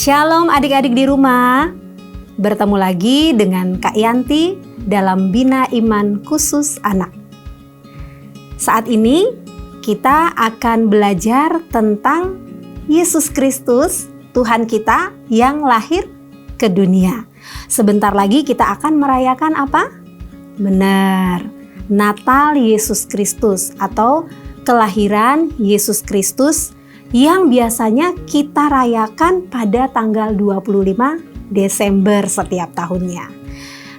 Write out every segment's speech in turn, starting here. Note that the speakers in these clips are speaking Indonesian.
Shalom adik-adik di rumah. Bertemu lagi dengan Kak Yanti dalam Bina Iman Khusus Anak. Saat ini kita akan belajar tentang Yesus Kristus, Tuhan kita yang lahir ke dunia. Sebentar lagi kita akan merayakan apa? Benar, Natal Yesus Kristus atau kelahiran Yesus Kristus yang biasanya kita rayakan pada tanggal 25 Desember setiap tahunnya.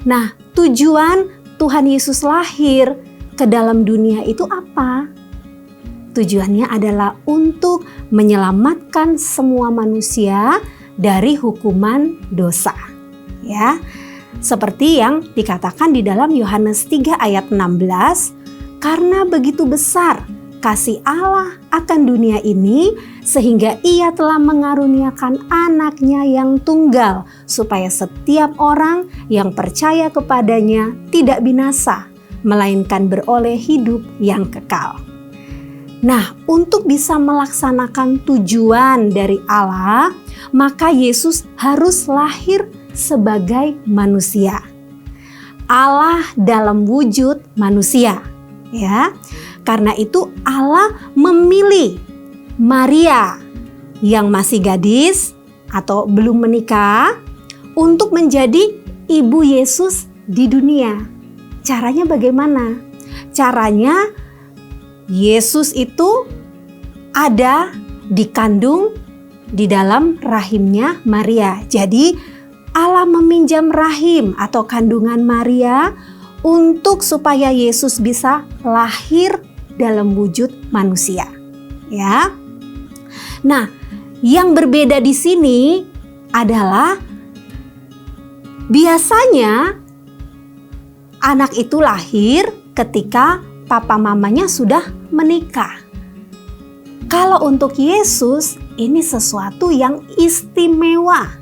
Nah, tujuan Tuhan Yesus lahir ke dalam dunia itu apa? Tujuannya adalah untuk menyelamatkan semua manusia dari hukuman dosa. Ya, seperti yang dikatakan di dalam Yohanes 3 ayat 16, karena begitu besar kasih Allah akan dunia ini sehingga Ia telah mengaruniakan anaknya yang tunggal supaya setiap orang yang percaya kepadanya tidak binasa melainkan beroleh hidup yang kekal. Nah, untuk bisa melaksanakan tujuan dari Allah, maka Yesus harus lahir sebagai manusia. Allah dalam wujud manusia, ya. Karena itu Allah memilih Maria yang masih gadis atau belum menikah untuk menjadi ibu Yesus di dunia. Caranya bagaimana? Caranya Yesus itu ada dikandung di dalam rahimnya Maria. Jadi Allah meminjam rahim atau kandungan Maria untuk supaya Yesus bisa lahir dalam wujud manusia, ya. Nah, yang berbeda di sini adalah biasanya anak itu lahir ketika papa mamanya sudah menikah. Kalau untuk Yesus ini sesuatu yang istimewa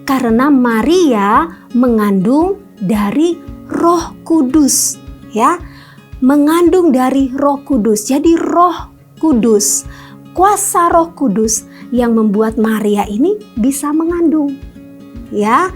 karena Maria mengandung dari Roh Kudus, ya. Mengandung dari Roh Kudus. Jadi Roh Kudus, kuasa Roh Kudus yang membuat Maria ini bisa mengandung, ya.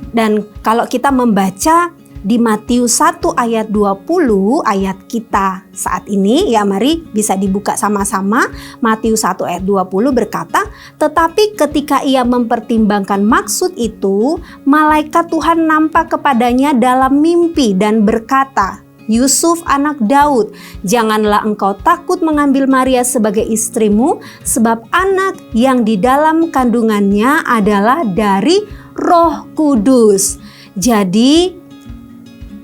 Dan kalau kita membaca di Matius 1 ayat 20, ayat kita saat ini, ya mari bisa dibuka sama-sama. Matius 1 ayat 20 berkata, tetapi ketika ia mempertimbangkan maksud itu, malaikat Tuhan nampak kepadanya dalam mimpi dan berkata, Yusuf anak Daud, janganlah engkau takut mengambil Maria sebagai istrimu, sebab anak yang di dalam kandungannya adalah dari Roh Kudus. Jadi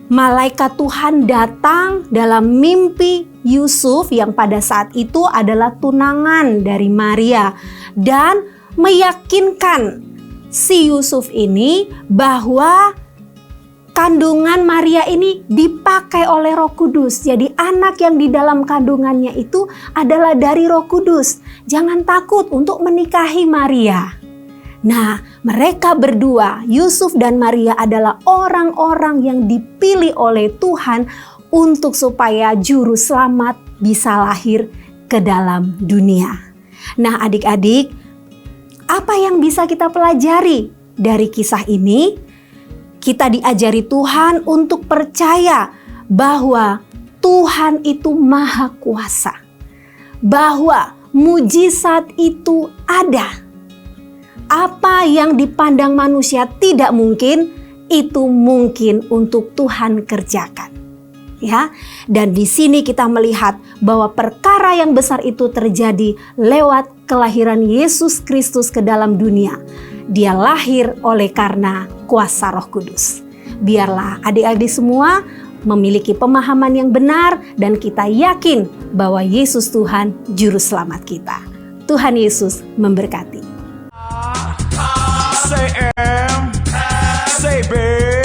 malaikat Tuhan datang dalam mimpi Yusuf yang pada saat itu adalah tunangan dari Maria dan meyakinkan si Yusuf ini bahwa kandungan Maria ini dipakai oleh Roh Kudus. Jadi anak yang di dalam kandungannya itu adalah dari Roh Kudus. Jangan takut untuk menikahi Maria. Nah, mereka berdua, Yusuf dan Maria adalah orang-orang yang dipilih oleh Tuhan untuk supaya juru selamat bisa lahir ke dalam dunia. Nah, adik-adik, apa yang bisa kita pelajari dari kisah ini? Kita diajari Tuhan untuk percaya bahwa Tuhan itu maha kuasa. Bahwa mujizat itu ada. Apa yang dipandang manusia tidak mungkin, itu mungkin untuk Tuhan kerjakan. Ya, dan di sini kita melihat bahwa perkara yang besar itu terjadi lewat kelahiran Yesus Kristus ke dalam dunia. Dia lahir oleh karena kuasa Roh Kudus. Biarlah adik-adik semua memiliki pemahaman yang benar dan kita yakin bahwa Yesus Tuhan juru selamat kita. Tuhan Yesus memberkati. Say M, say B.